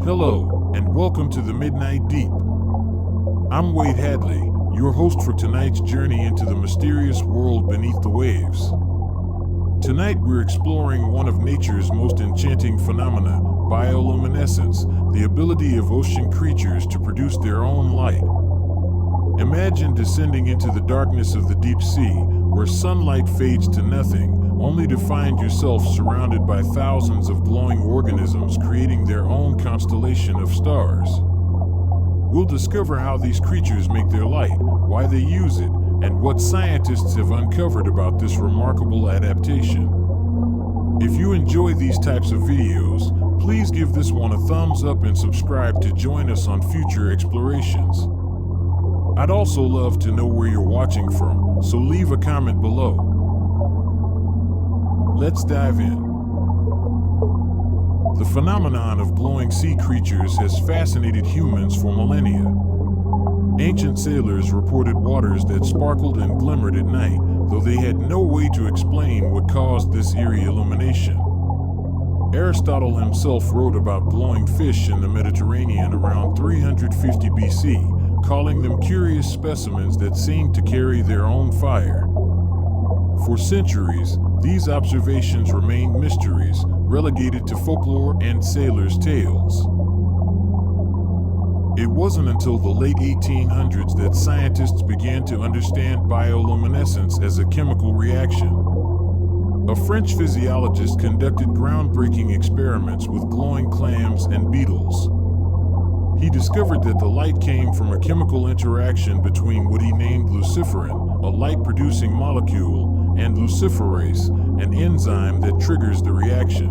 Hello, and welcome to the Midnight Deep. I'm Wade Hadley, your host for tonight's journey into the mysterious world beneath the waves. Tonight we're exploring one of nature's most enchanting phenomena, bioluminescence, the ability of ocean creatures to produce their own light. Imagine descending into the darkness of the deep sea, where sunlight fades to nothing, only to find yourself surrounded by thousands of glowing organisms creating their own constellation of stars. We'll discover how these creatures make their light, why they use it, and what scientists have uncovered about this remarkable adaptation. If you enjoy these types of videos, please give this one a thumbs up and subscribe to join us on future explorations. I'd also love to know where you're watching from, so leave a comment below. Let's dive in. The phenomenon of glowing sea creatures has fascinated humans for millennia. Ancient sailors reported waters that sparkled and glimmered at night, though they had no way to explain what caused this eerie illumination. Aristotle himself wrote about glowing fish in the Mediterranean around 350 BC, calling them curious specimens that seemed to carry their own fire. For centuries, these observations remained mysteries, relegated to folklore and sailors' tales. It wasn't until the late 1800s that scientists began to understand bioluminescence as a chemical reaction. A French physiologist conducted groundbreaking experiments with glowing clams and beetles. He discovered that the light came from a chemical interaction between what he named luciferin, a light-producing molecule, and luciferase, an enzyme that triggers the reaction.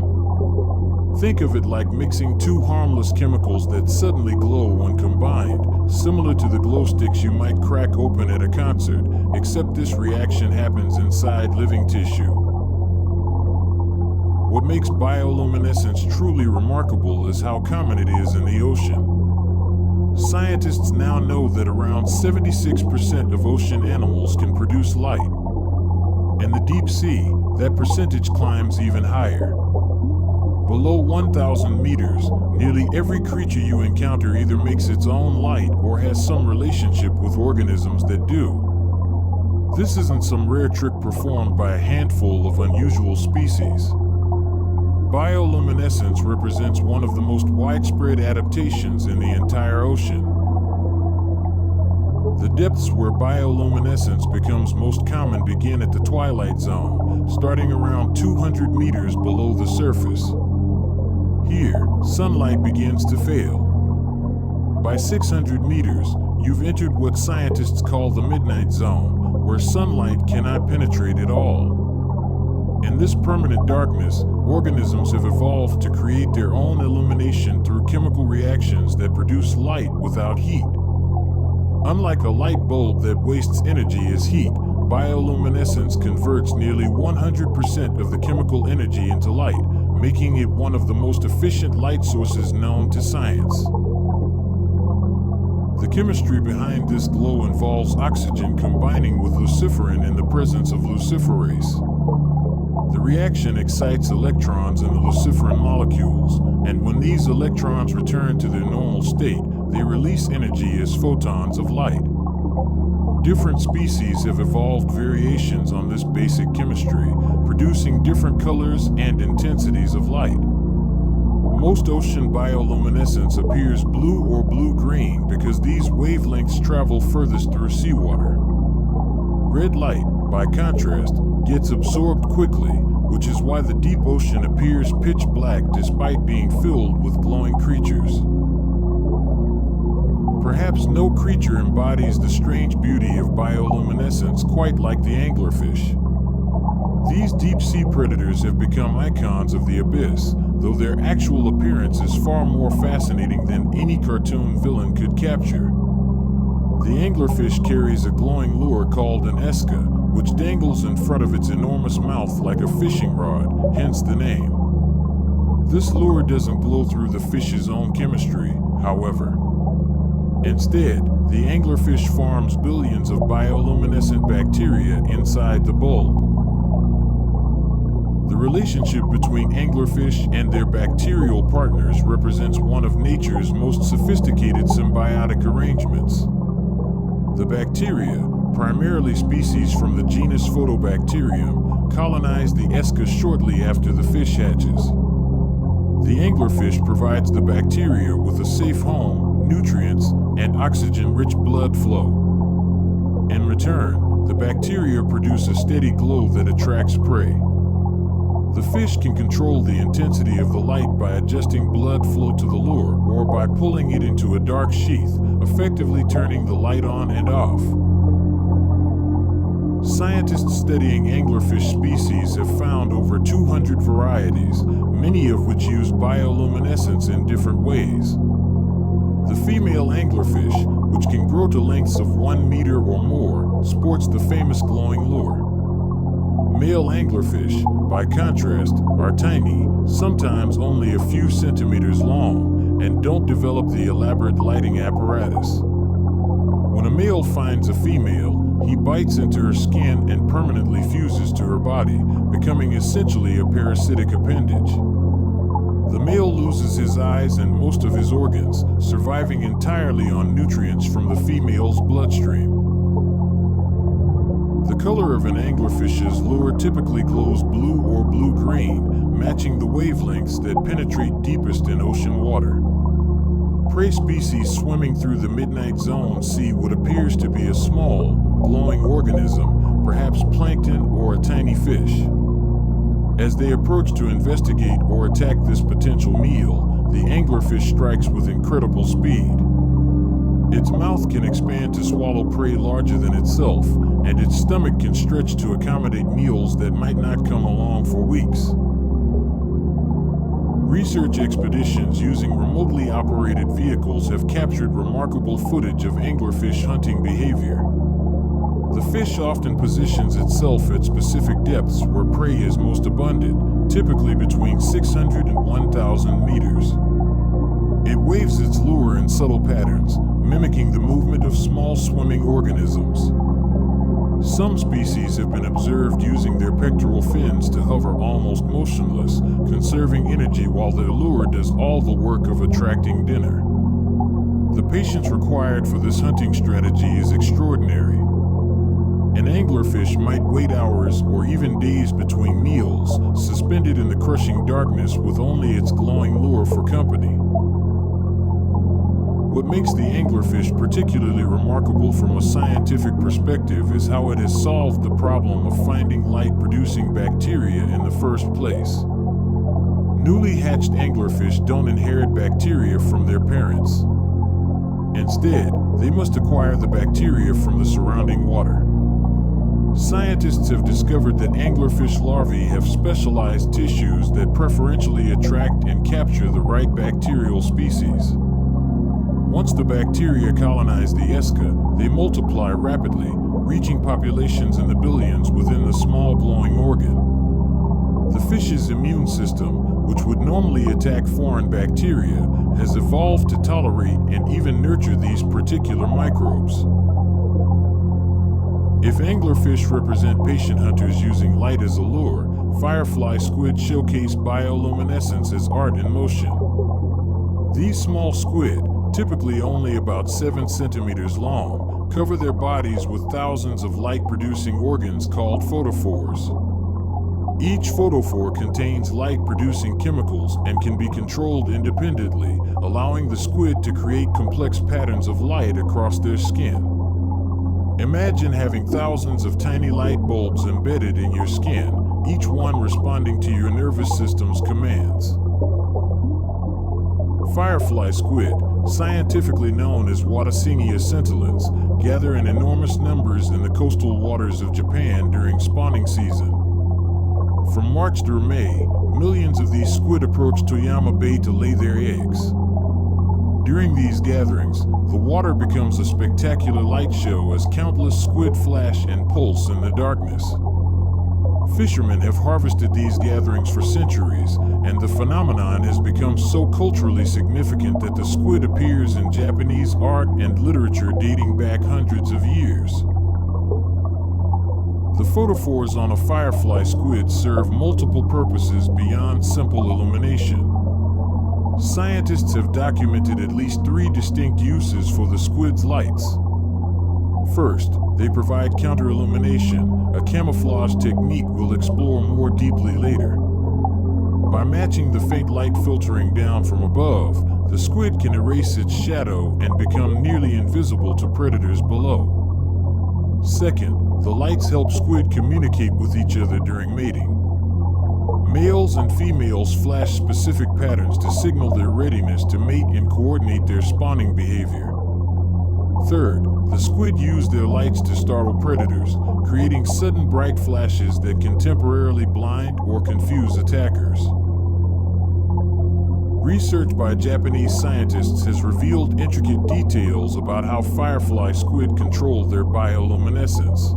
Think of it like mixing two harmless chemicals that suddenly glow when combined, similar to the glow sticks you might crack open at a concert, except this reaction happens inside living tissue. What makes bioluminescence truly remarkable is how common it is in the ocean. Scientists now know that around 76% of ocean animals can produce light. In the deep sea, that percentage climbs even higher. Below 1,000 meters, nearly every creature you encounter either makes its own light or has some relationship with organisms that do. This isn't some rare trick performed by a handful of unusual species. Bioluminescence represents one of the most widespread adaptations in the entire ocean. The depths where bioluminescence becomes most common begin at the twilight zone, starting around 200 meters below the surface. Here, sunlight begins to fail. By 600 meters, you've entered what scientists call the midnight zone, where sunlight cannot penetrate at all. In this permanent darkness, organisms have evolved to create their own illumination through chemical reactions that produce light without heat. Unlike a light bulb that wastes energy as heat, bioluminescence converts nearly 100% of the chemical energy into light, making it one of the most efficient light sources known to science. The chemistry behind this glow involves oxygen combining with luciferin in the presence of luciferase. The reaction excites electrons in the luciferin molecules, and when these electrons return to their normal state, they release energy as photons of light. Different species have evolved variations on this basic chemistry, producing different colors and intensities of light. Most ocean bioluminescence appears blue or blue-green because these wavelengths travel furthest through seawater. Red light, by contrast, gets absorbed quickly, which is why the deep ocean appears pitch black despite being filled with glowing creatures. Perhaps no creature embodies the strange beauty of bioluminescence quite like the anglerfish. These deep-sea predators have become icons of the abyss, though their actual appearance is far more fascinating than any cartoon villain could capture. The anglerfish carries a glowing lure called an esca, which dangles in front of its enormous mouth like a fishing rod, hence the name. This lure doesn't glow through the fish's own chemistry, however. Instead, the anglerfish farms billions of bioluminescent bacteria inside the bulb. The relationship between anglerfish and their bacterial partners represents one of nature's most sophisticated symbiotic arrangements. The bacteria, primarily species from the genus Photobacterium, colonize the esca shortly after the fish hatches. The anglerfish provides the bacteria with a safe home, nutrients, and oxygen-rich blood flow. In return, the bacteria produce a steady glow that attracts prey. The fish can control the intensity of the light by adjusting blood flow to the lure or by pulling it into a dark sheath, effectively turning the light on and off. Scientists studying anglerfish species have found over 200 varieties, many of which use bioluminescence in different ways. The female anglerfish, which can grow to lengths of 1 meter or more, sports the famous glowing lure. Male anglerfish, by contrast, are tiny, sometimes only a few centimeters long, and don't develop the elaborate lighting apparatus. When a male finds a female, he bites into her skin and permanently fuses to her body, becoming essentially a parasitic appendage. The male loses his eyes and most of his organs, surviving entirely on nutrients from the female's bloodstream. The color of an anglerfish's lure typically glows blue or blue-green, matching the wavelengths that penetrate deepest in ocean water. Prey species swimming through the midnight zone see what appears to be a small, glowing organism, perhaps plankton or a tiny fish. As they approach to investigate or attack this potential meal, the anglerfish strikes with incredible speed. Its mouth can expand to swallow prey larger than itself, and its stomach can stretch to accommodate meals that might not come along for weeks. Research expeditions using remotely operated vehicles have captured remarkable footage of anglerfish hunting behavior. The fish often positions itself at specific depths where prey is most abundant, typically between 600 and 1,000 meters. It waves its lure in subtle patterns, mimicking the movement of small swimming organisms. Some species have been observed using their pectoral fins to hover almost motionless, conserving energy while their lure does all the work of attracting dinner. The patience required for this hunting strategy is extraordinary. An anglerfish might wait hours or even days between meals, suspended in the crushing darkness with only its glowing lure for company. What makes the anglerfish particularly remarkable from a scientific perspective is how it has solved the problem of finding light-producing bacteria in the first place. Newly hatched anglerfish don't inherit bacteria from their parents. Instead, they must acquire the bacteria from the surrounding water. Scientists have discovered that anglerfish larvae have specialized tissues that preferentially attract and capture the right bacterial species. Once the bacteria colonize the esca, they multiply rapidly, reaching populations in the billions within the small glowing organ. The fish's immune system, which would normally attack foreign bacteria, has evolved to tolerate and even nurture these particular microbes. If anglerfish represent patient hunters using light as a lure, Firefly squid showcase bioluminescence as art in motion. These small squid, typically only about 7 centimeters long, cover their bodies with thousands of light-producing organs called photophores. Each photophore contains light-producing chemicals and can be controlled independently, allowing the squid to create complex patterns of light across their skin. Imagine having thousands of tiny light bulbs embedded in your skin, each one responding to your nervous system's commands. Firefly squid, scientifically known as Watasinia scintillans, gather in enormous numbers in the coastal waters of Japan during spawning season. From March through May, millions of these squid approach Toyama Bay to lay their eggs. During these gatherings, the water becomes a spectacular light show as countless squid flash and pulse in the darkness. Fishermen have harvested these gatherings for centuries, and the phenomenon has become so culturally significant that the squid appears in Japanese art and literature dating back hundreds of years. The photophores on a firefly squid serve multiple purposes beyond simple illumination. Scientists have documented at least 3 distinct uses for the squid's lights. First, they provide counterillumination, a camouflage technique we'll explore more deeply later. By matching the faint light filtering down from above, the squid can erase its shadow and become nearly invisible to predators below. Second, the lights help squid communicate with each other during mating. Males and females flash specific patterns to signal their readiness to mate and coordinate their spawning behavior. Third, the squid use their lights to startle predators, creating sudden bright flashes that can temporarily blind or confuse attackers. Research by Japanese scientists has revealed intricate details about how firefly squid control their bioluminescence.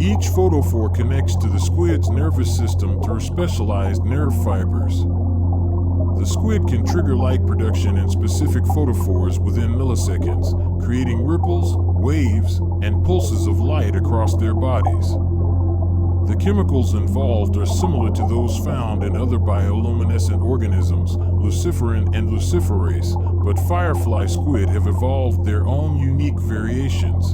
Each photophore connects to the squid's nervous system through specialized nerve fibers. The squid can trigger light production in specific photophores within milliseconds, creating ripples, waves, and pulses of light across their bodies. The chemicals involved are similar to those found in other bioluminescent organisms, luciferin and luciferase, but firefly squid have evolved their own unique variations.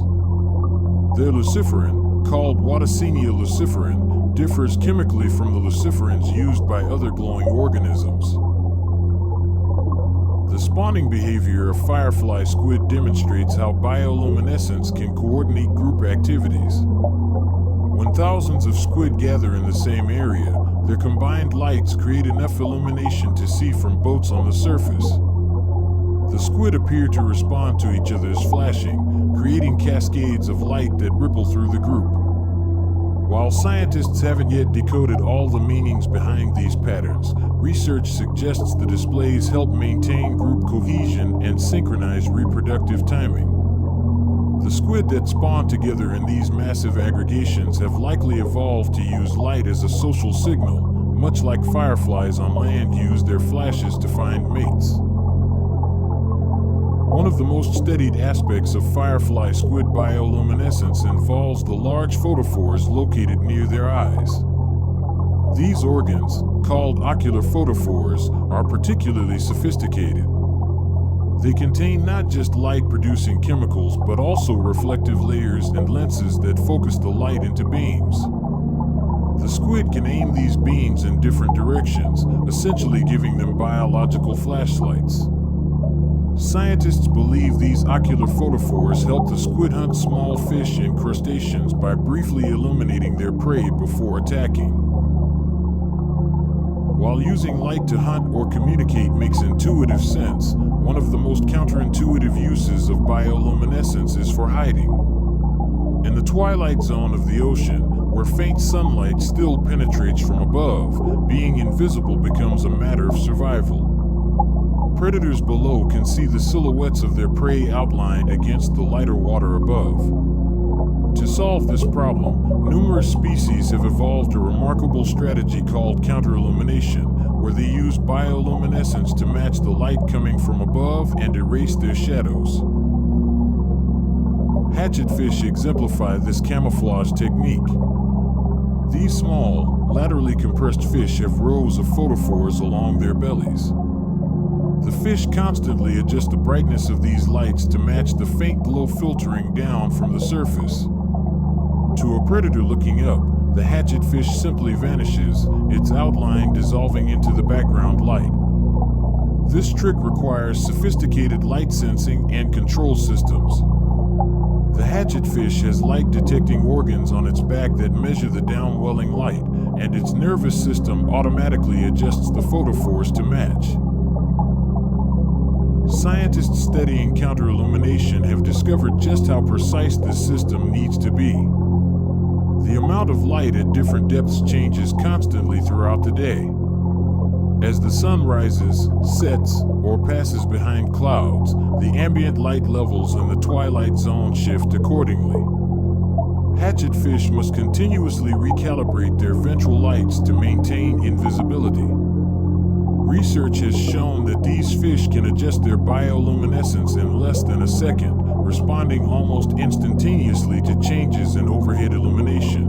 Their luciferin, called Watacenia luciferin, differs chemically from the luciferins used by other glowing organisms. The spawning behavior of firefly squid demonstrates how bioluminescence can coordinate group activities. When thousands of squid gather in the same area, their combined lights create enough illumination to see from boats on the surface. The squid appear to respond to each other's flashing, creating cascades of light that ripple through the group. While scientists haven't yet decoded all the meanings behind these patterns, research suggests the displays help maintain group cohesion and synchronize reproductive timing. The squid that spawn together in these massive aggregations have likely evolved to use light as a social signal, much like fireflies on land use their flashes to find mates. One of the most studied aspects of firefly squid bioluminescence involves the large photophores located near their eyes. These organs, called ocular photophores, are particularly sophisticated. They contain not just light-producing chemicals but also reflective layers and lenses that focus the light into beams. The squid can aim these beams in different directions, essentially giving them biological flashlights. Scientists believe these ocular photophores help the squid hunt small fish and crustaceans by briefly illuminating their prey before attacking. While using light to hunt or communicate makes intuitive sense, one of the most counterintuitive uses of bioluminescence is for hiding. In the twilight zone of the ocean, where faint sunlight still penetrates from above, being invisible becomes a matter of survival. Predators below can see the silhouettes of their prey outlined against the lighter water above. To solve this problem, numerous species have evolved a remarkable strategy called counterillumination, where they use bioluminescence to match the light coming from above and erase their shadows. Hatchetfish exemplify this camouflage technique. These small, laterally compressed fish have rows of photophores along their bellies. The fish constantly adjust the brightness of these lights to match the faint glow filtering down from the surface. To a predator looking up, the hatchetfish simply vanishes, its outline dissolving into the background light. This trick requires sophisticated light sensing and control systems. The hatchetfish has light-detecting organs on its back that measure the downwelling light, and its nervous system automatically adjusts the photophores to match. Scientists studying counterillumination have discovered just how precise this system needs to be. The amount of light at different depths changes constantly throughout the day. As the sun rises, sets, or passes behind clouds, the ambient light levels in the twilight zone shift accordingly. Hatchetfish must continuously recalibrate their ventral lights to maintain invisibility. Research has shown that these fish can adjust their bioluminescence in less than a second, responding almost instantaneously to changes in overhead illumination.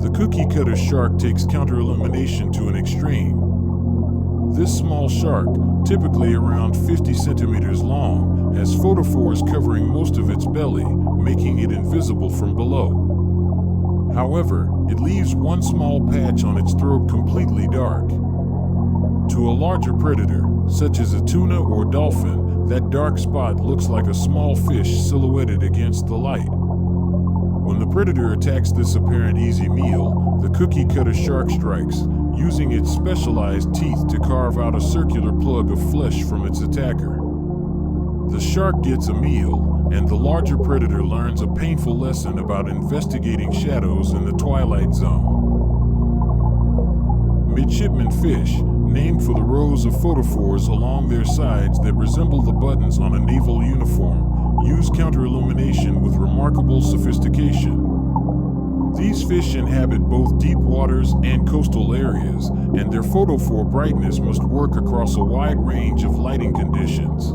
The cookie-cutter shark takes counterillumination to an extreme. This small shark, typically around 50 centimeters long, has photophores covering most of its belly, making it invisible from below. However, it leaves one small patch on its throat completely dark. To a larger predator, such as a tuna or dolphin, that dark spot looks like a small fish silhouetted against the light. When the predator attacks this apparent easy meal, the cookie-cutter shark strikes, using its specialized teeth to carve out a circular plug of flesh from its attacker. The shark gets a meal, and the larger predator learns a painful lesson about investigating shadows in the twilight zone. Midshipman fish, named for the rows of photophores along their sides that resemble the buttons on a naval uniform, use counterillumination with remarkable sophistication. These fish inhabit both deep waters and coastal areas, and their photophore brightness must work across a wide range of lighting conditions.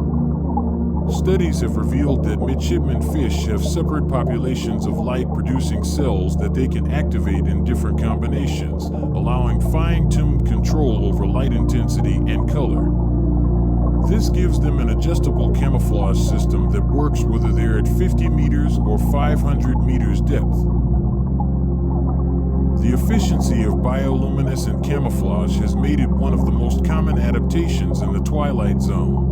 Studies have revealed that midshipman fish have separate populations of light-producing cells that they can activate in different combinations, allowing fine-tuned control over light intensity and color. This gives them an adjustable camouflage system that works whether they're at 50 meters or 500 meters depth. The efficiency of bioluminescent camouflage has made it one of the most common adaptations in the twilight zone.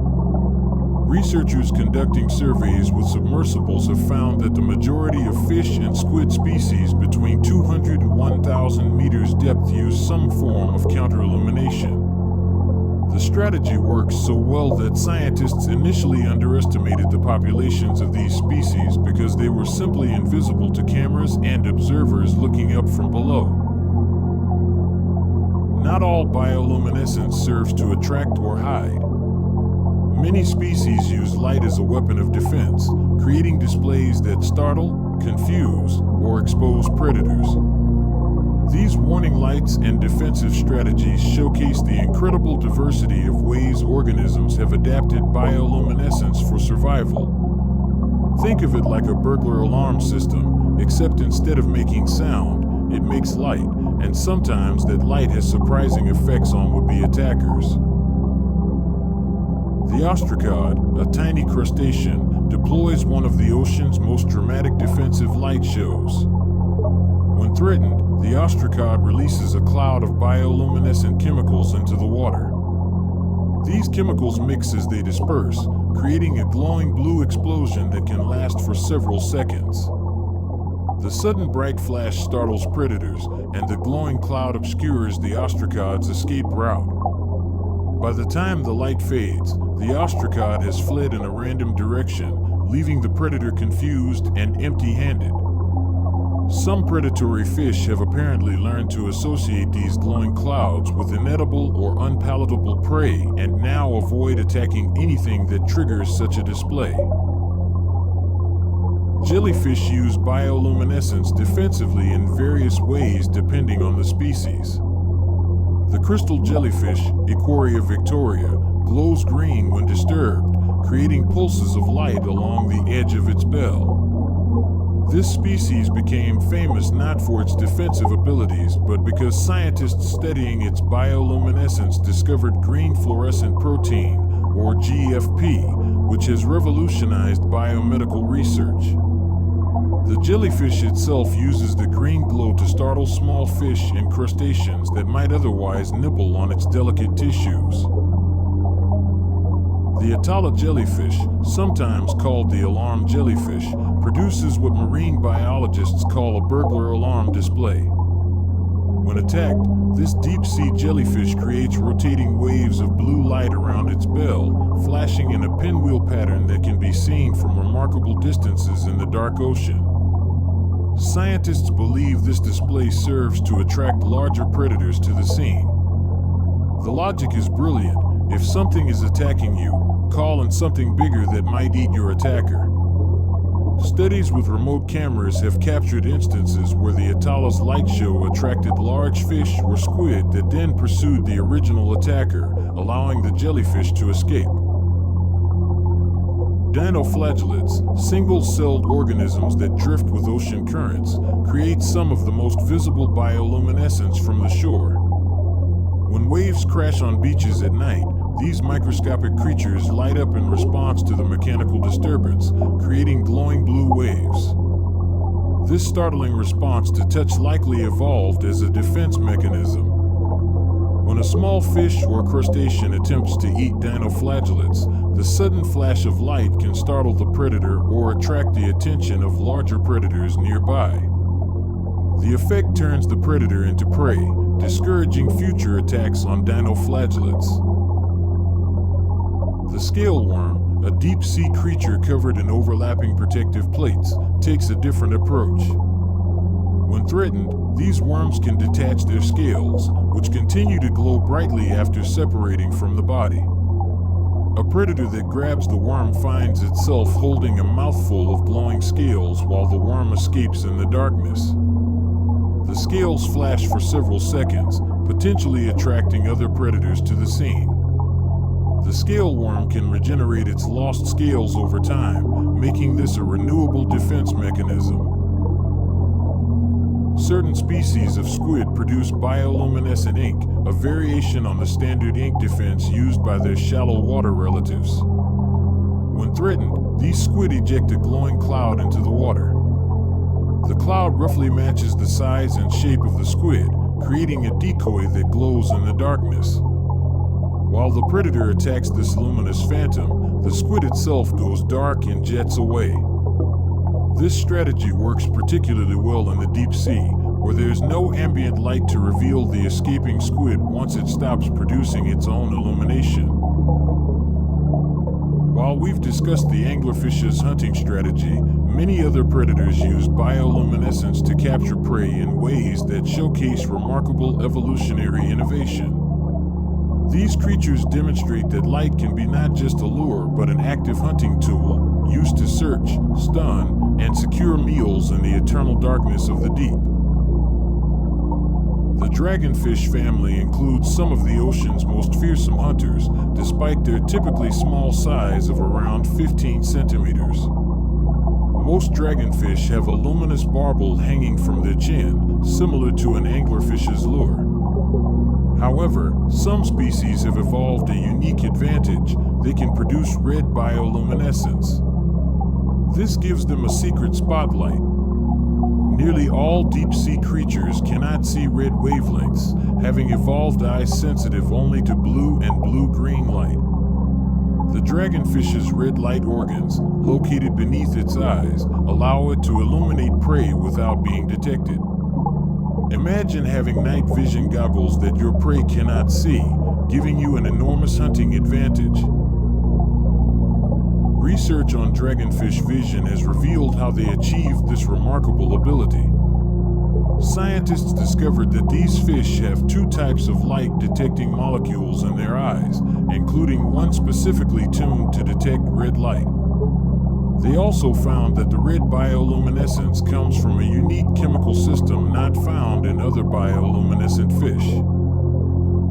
Researchers conducting surveys with submersibles have found that the majority of fish and squid species between 200 and 1,000 meters depth use some form of counterillumination. The strategy works so well that scientists initially underestimated the populations of these species because they were simply invisible to cameras and observers looking up from below. Not all bioluminescence serves to attract or hide. Many species use light as a weapon of defense, creating displays that startle, confuse, or expose predators. These warning lights and defensive strategies showcase the incredible diversity of ways organisms have adapted bioluminescence for survival. Think of it like a burglar alarm system, except instead of making sound, it makes light, and sometimes that light has surprising effects on would-be attackers. The ostracod, a tiny crustacean, deploys one of the ocean's most dramatic defensive light shows. When threatened, the ostracod releases a cloud of bioluminescent chemicals into the water. These chemicals mix as they disperse, creating a glowing blue explosion that can last for several seconds. The sudden bright flash startles predators, and the glowing cloud obscures the ostracod's escape route. By the time the light fades, the ostracod has fled in a random direction, leaving the predator confused and empty-handed. Some predatory fish have apparently learned to associate these glowing clouds with inedible or unpalatable prey and now avoid attacking anything that triggers such a display. Jellyfish use bioluminescence defensively in various ways depending on the species. The crystal jellyfish, Equoria victoria, glows green when disturbed, creating pulses of light along the edge of its bell. This species became famous not for its defensive abilities, but because scientists studying its bioluminescence discovered green fluorescent protein, or GFP, which has revolutionized biomedical research. The jellyfish itself uses the green glow to startle small fish and crustaceans that might otherwise nibble on its delicate tissues. The Atala jellyfish, sometimes called the alarm jellyfish, produces what marine biologists call a burglar alarm display. When attacked, this deep-sea jellyfish creates rotating waves of blue light around its bell, flashing in a pinwheel pattern that can be seen from remarkable distances in the dark ocean. Scientists believe this display serves to attract larger predators to the scene. The logic is brilliant. If something is attacking you, call in something bigger that might eat your attacker. Studies with remote cameras have captured instances where the Atala's light show attracted large fish or squid that then pursued the original attacker, allowing the jellyfish to escape. Dinoflagellates, single-celled organisms that drift with ocean currents, create some of the most visible bioluminescence from the shore. When waves crash on beaches at night, these microscopic creatures light up in response to the mechanical disturbance, creating glowing blue waves. This startling response to touch likely evolved as a defense mechanism. When a small fish or crustacean attempts to eat dinoflagellates, the sudden flash of light can startle the predator or attract the attention of larger predators nearby. The effect turns the predator into prey, discouraging future attacks on dinoflagellates. The scale worm, a deep-sea creature covered in overlapping protective plates, takes a different approach. When threatened, these worms can detach their scales, which continue to glow brightly after separating from the body. A predator that grabs the worm finds itself holding a mouthful of glowing scales while the worm escapes in the darkness. The scales flash for several seconds, potentially attracting other predators to the scene. The scale worm can regenerate its lost scales over time, making this a renewable defense mechanism. Certain species of squid produce bioluminescent ink, a variation on the standard ink defense used by their shallow water relatives. When threatened, these squid eject a glowing cloud into the water. The cloud roughly matches the size and shape of the squid, creating a decoy that glows in the darkness. While the predator attacks this luminous phantom, the squid itself goes dark and jets away. This strategy works particularly well in the deep sea, where there's no ambient light to reveal the escaping squid once it stops producing its own illumination. While we've discussed the anglerfish's hunting strategy, many other predators use bioluminescence to capture prey in ways that showcase remarkable evolutionary innovation. These creatures demonstrate that light can be not just a lure but an active hunting tool, used to search, stun, and secure meals in the eternal darkness of the deep. The dragonfish family includes some of the ocean's most fearsome hunters, despite their typically small size of around 15 centimeters. Most dragonfish have a luminous barbel hanging from their chin, similar to an anglerfish's lure. However, some species have evolved a unique advantage. They can produce red bioluminescence. This gives them a secret spotlight. Nearly all deep-sea creatures cannot see red wavelengths, having evolved eyes sensitive only to blue and blue-green light. The dragonfish's red light organs, located beneath its eyes, allow it to illuminate prey without being detected. Imagine having night vision goggles that your prey cannot see, giving you an enormous hunting advantage. Research on dragonfish vision has revealed how they achieved this remarkable ability. Scientists discovered that these fish have two types of light-detecting molecules in their eyes, including one specifically tuned to detect red light. They also found that the red bioluminescence comes from a unique chemical system not found in other bioluminescent fish.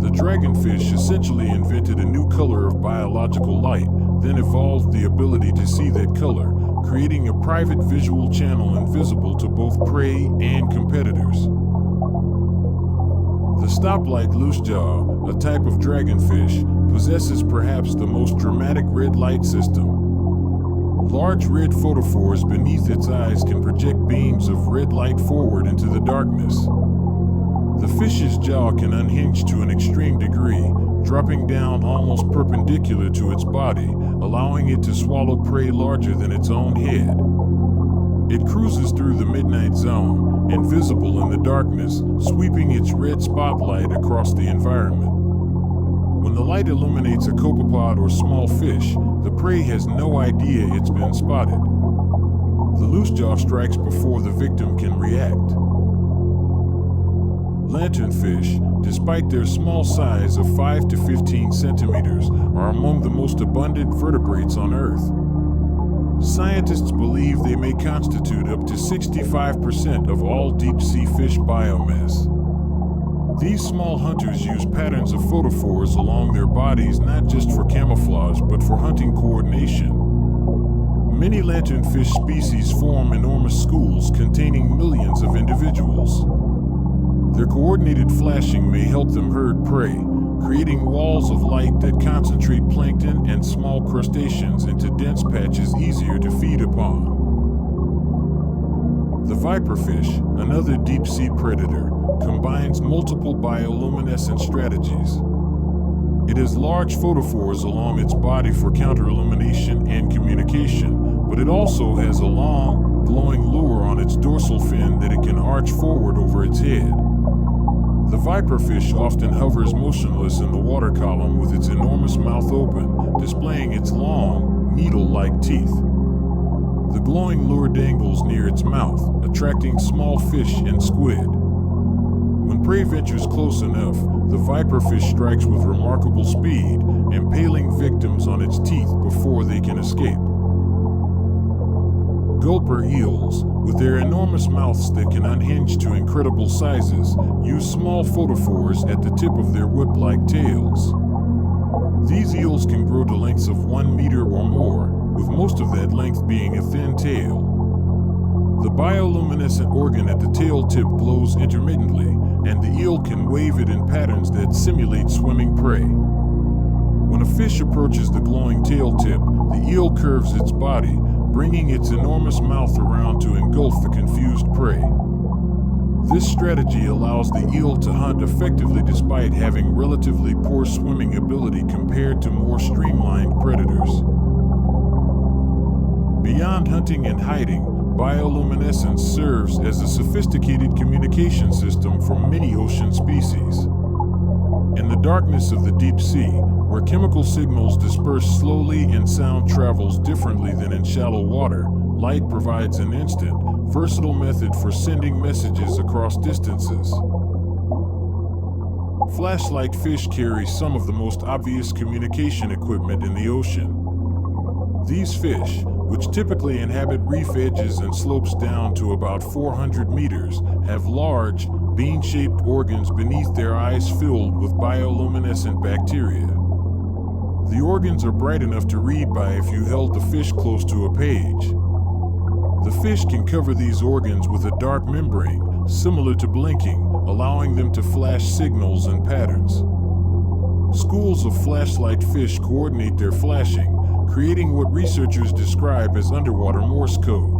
The dragonfish essentially invented a new color of biological light, then evolved the ability to see that color, creating a private visual channel invisible to both prey and competitors. The stoplight loosejaw, a type of dragonfish, possesses perhaps the most dramatic red light system. Large red photophores beneath its eyes can project beams of red light forward into the darkness. The fish's jaw can unhinge to an extreme degree, dropping down almost perpendicular to its body, allowing it to swallow prey larger than its own head. It cruises through the midnight zone, invisible in the darkness, sweeping its red spotlight across the environment. When the light illuminates a copepod or small fish, the prey has no idea it's been spotted. The loosejaw strikes before the victim can react. Lanternfish, despite their small size of 5 to 15 centimeters, are among the most abundant vertebrates on Earth. Scientists believe they may constitute up to 65% of all deep-sea fish biomass. These small hunters use patterns of photophores along their bodies not just for camouflage but for hunting coordination. Many lanternfish species form enormous schools containing millions of individuals. Their coordinated flashing may help them herd prey, creating walls of light that concentrate plankton and small crustaceans into dense patches easier to feed upon. The viperfish, another deep-sea predator, combines multiple bioluminescent strategies. It has large photophores along its body for counterillumination and communication, but it also has a long, glowing lure on its dorsal fin that it can arch forward over its head. The viperfish often hovers motionless in the water column with its enormous mouth open, displaying its long, needle-like teeth. The glowing lure dangles near its mouth, attracting small fish and squid. When prey ventures close enough, the viperfish strikes with remarkable speed, impaling victims on its teeth before they can escape. Gulper eels, with their enormous mouths that can unhinge to incredible sizes, use small photophores at the tip of their whip-like tails. These eels can grow to lengths of 1 meter or more, with most of that length being a thin tail. The bioluminescent organ at the tail tip glows intermittently, and the eel can wave it in patterns that simulate swimming prey. When a fish approaches the glowing tail tip, the eel curves its body, bringing its enormous mouth around to engulf the confused prey. This strategy allows the eel to hunt effectively despite having relatively poor swimming ability compared to more streamlined predators. Beyond hunting and hiding, bioluminescence serves as a sophisticated communication system for many ocean species. In the darkness of the deep sea, where chemical signals disperse slowly and sound travels differently than in shallow water, light provides an instant, versatile method for sending messages across distances. Flashlight fish carry some of the most obvious communication equipment in the ocean. These fish, which typically inhabit reef edges and slopes down to about 400 meters, have large, bean-shaped organs beneath their eyes filled with bioluminescent bacteria. The organs are bright enough to read by if you held the fish close to a page. The fish can cover these organs with a dark membrane, similar to blinking, allowing them to flash signals and patterns. Schools of flashlight fish coordinate their flashing, creating what researchers describe as underwater Morse code.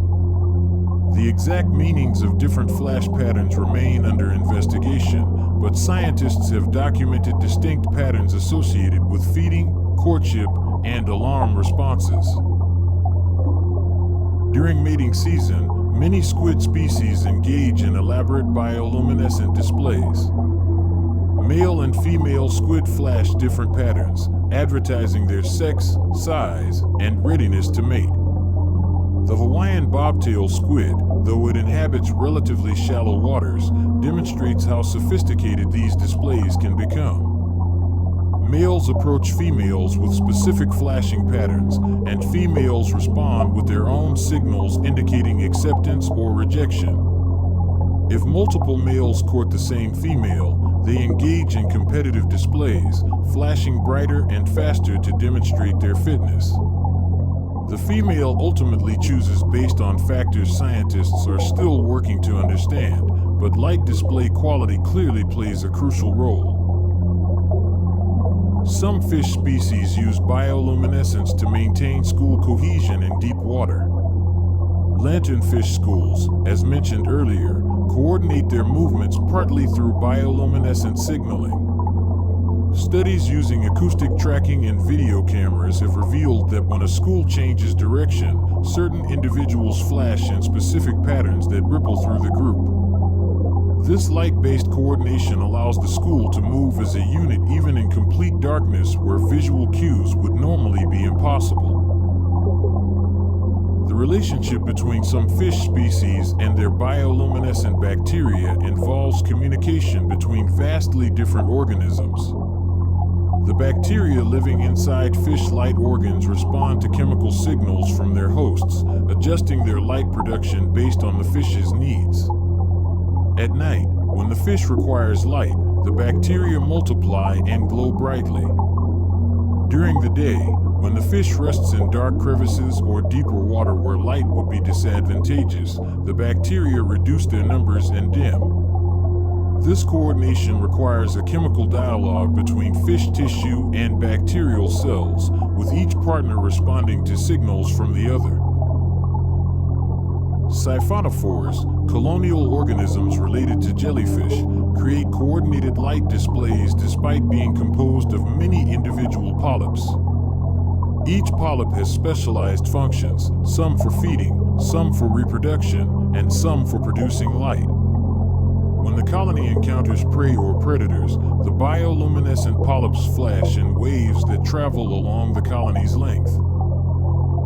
The exact meanings of different flash patterns remain under investigation, but scientists have documented distinct patterns associated with feeding, courtship, and alarm responses. During mating season, many squid species engage in elaborate bioluminescent displays. Male and female squid flash different patterns, advertising their sex, size, and readiness to mate. The Hawaiian bobtail squid, though it inhabits relatively shallow waters, demonstrates how sophisticated these displays can become. Males approach females with specific flashing patterns, and females respond with their own signals indicating acceptance or rejection. If multiple males court the same female, they engage in competitive displays, flashing brighter and faster to demonstrate their fitness. The female ultimately chooses based on factors scientists are still working to understand, but light display quality clearly plays a crucial role. Some fish species use bioluminescence to maintain school cohesion in deep water. Lanternfish schools, as mentioned earlier, coordinate their movements partly through bioluminescent signaling. Studies using acoustic tracking and video cameras have revealed that when a school changes direction, certain individuals flash in specific patterns that ripple through the group. This light-based coordination allows the school to move as a unit even in complete darkness where visual cues would normally be impossible. The relationship between some fish species and their bioluminescent bacteria involves communication between vastly different organisms. The bacteria living inside fish light organs respond to chemical signals from their hosts, adjusting their light production based on the fish's needs. At night, when the fish requires light, the bacteria multiply and glow brightly. During the day, when the fish rests in dark crevices or deeper water where light would be disadvantageous, the bacteria reduce their numbers and dim. This coordination requires a chemical dialogue between fish tissue and bacterial cells, with each partner responding to signals from the other. Siphonophores, colonial organisms related to jellyfish, create coordinated light displays despite being composed of many individual polyps. Each polyp has specialized functions, some for feeding, some for reproduction, and some for producing light. When the colony encounters prey or predators, the bioluminescent polyps flash in waves that travel along the colony's length.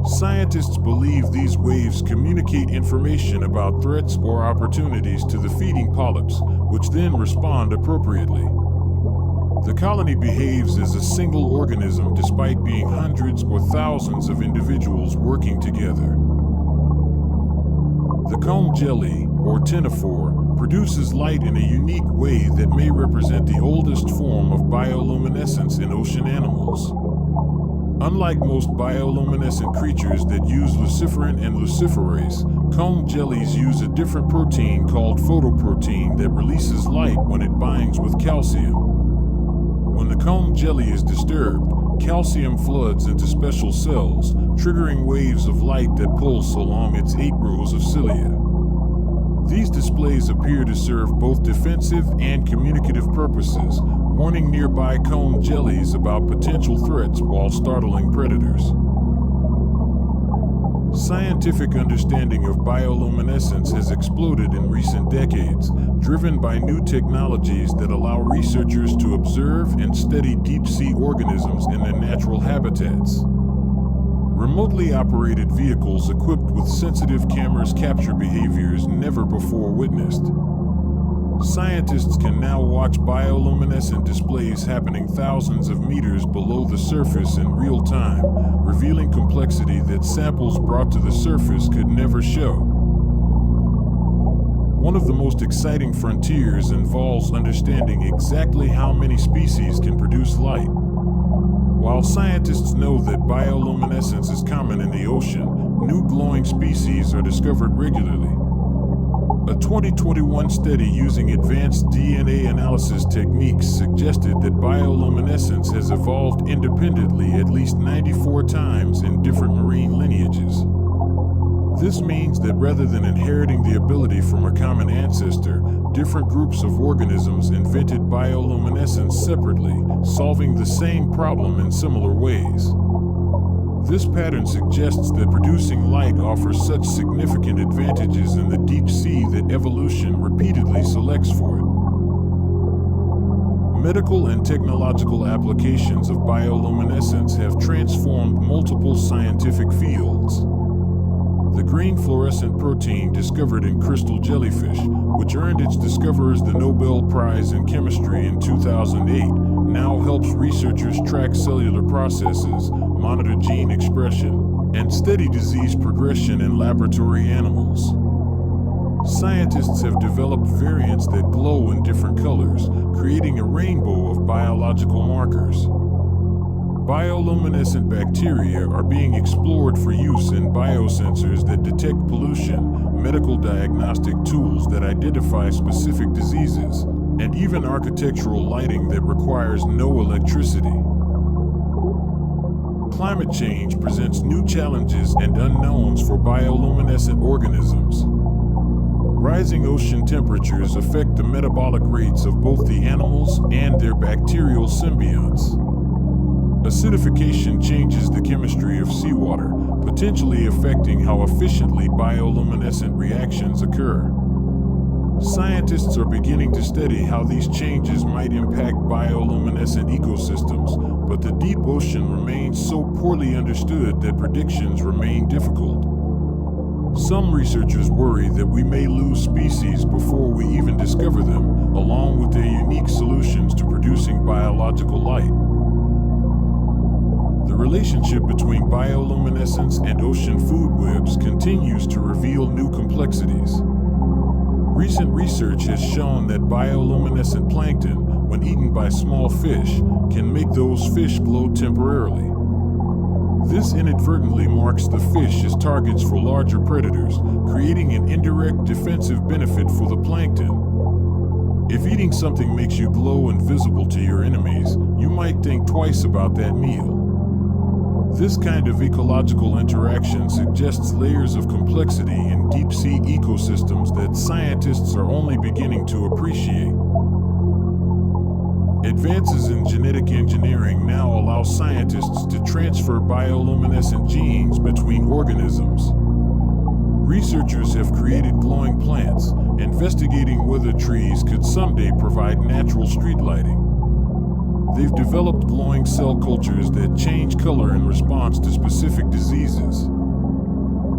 Scientists believe these waves communicate information about threats or opportunities to the feeding polyps, which then respond appropriately. The colony behaves as a single organism despite being hundreds or thousands of individuals working together. The comb jelly, or ctenophore, produces light in a unique way that may represent the oldest form of bioluminescence in ocean animals. Unlike most bioluminescent creatures that use luciferin and luciferase, comb jellies use a different protein called photoprotein that releases light when it binds with calcium. When the comb jelly is disturbed, calcium floods into special cells, triggering waves of light that pulse along its 8 rows of cilia. These displays appear to serve both defensive and communicative purposes, warning nearby comb jellies about potential threats while startling predators. Scientific understanding of bioluminescence has exploded in recent decades, driven by new technologies that allow researchers to observe and study deep-sea organisms in their natural habitats. Remotely operated vehicles equipped with sensitive cameras capture behaviors never before witnessed. Scientists can now watch bioluminescent displays happening thousands of meters below the surface in real time, revealing complexity that samples brought to the surface could never show. One of the most exciting frontiers involves understanding exactly how many species can produce light. While scientists know that bioluminescence is common in the ocean, new glowing species are discovered regularly. A 2021 study using advanced DNA analysis techniques suggested that bioluminescence has evolved independently at least 94 times in different marine lineages. This means that rather than inheriting the ability from a common ancestor, different groups of organisms invented bioluminescence separately, solving the same problem in similar ways. This pattern suggests that producing light offers such significant advantages in the deep sea that evolution repeatedly selects for it. Medical and technological applications of bioluminescence have transformed multiple scientific fields. The green fluorescent protein discovered in crystal jellyfish, which earned its discoverers the Nobel Prize in Chemistry in 2008, now helps researchers track cellular processes, monitor gene expression, and study disease progression in laboratory animals. Scientists have developed variants that glow in different colors, creating a rainbow of biological markers. Bioluminescent bacteria are being explored for use in biosensors that detect pollution, medical diagnostic tools that identify specific diseases, and even architectural lighting that requires no electricity. Climate change presents new challenges and unknowns for bioluminescent organisms. Rising ocean temperatures affect the metabolic rates of both the animals and their bacterial symbionts. Acidification changes the chemistry of seawater, potentially affecting how efficiently bioluminescent reactions occur. Scientists are beginning to study how these changes might impact bioluminescent ecosystems, but the deep ocean remains so poorly understood that predictions remain difficult. Some researchers worry that we may lose species before we even discover them, along with their unique solutions to producing biological light. The relationship between bioluminescence and ocean food webs continues to reveal new complexities. Recent research has shown that bioluminescent plankton, when eaten by small fish, can make those fish glow temporarily. This inadvertently marks the fish as targets for larger predators, creating an indirect defensive benefit for the plankton. If eating something makes you glow and visible to your enemies, you might think twice about that meal. This kind of ecological interaction suggests layers of complexity in deep-sea ecosystems that scientists are only beginning to appreciate. Advances in genetic engineering now allow scientists to transfer bioluminescent genes between organisms. Researchers have created glowing plants, investigating whether trees could someday provide natural street lighting. They've developed glowing cell cultures that change color in response to specific diseases.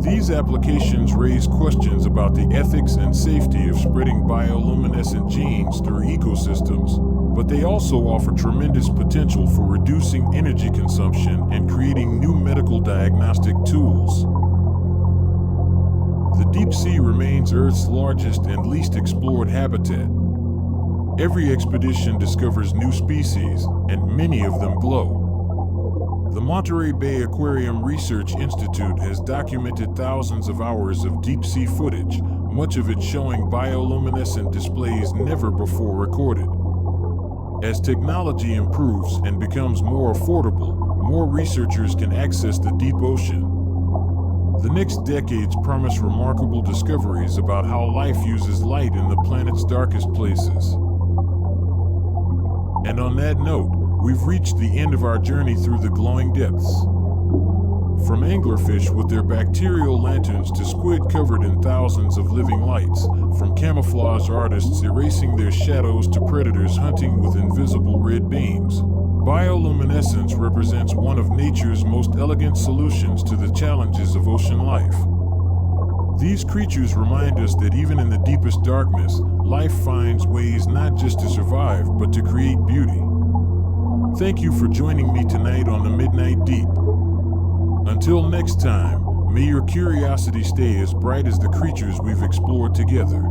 These applications raise questions about the ethics and safety of spreading bioluminescent genes through ecosystems, but they also offer tremendous potential for reducing energy consumption and creating new medical diagnostic tools. The deep sea remains Earth's largest and least explored habitat. Every expedition discovers new species, and many of them glow. The Monterey Bay Aquarium Research Institute has documented thousands of hours of deep-sea footage, much of it showing bioluminescent displays never before recorded. As technology improves and becomes more affordable, more researchers can access the deep ocean. The next decades promise remarkable discoveries about how life uses light in the planet's darkest places. And on that note, we've reached the end of our journey through the glowing depths. From anglerfish with their bacterial lanterns to squid covered in thousands of living lights, from camouflage artists erasing their shadows to predators hunting with invisible red beams, bioluminescence represents one of nature's most elegant solutions to the challenges of ocean life. These creatures remind us that even in the deepest darkness, life finds ways not just to survive, but to create beauty. Thank you for joining me tonight on the Midnight Deep. Until next time, may your curiosity stay as bright as the creatures we've explored together.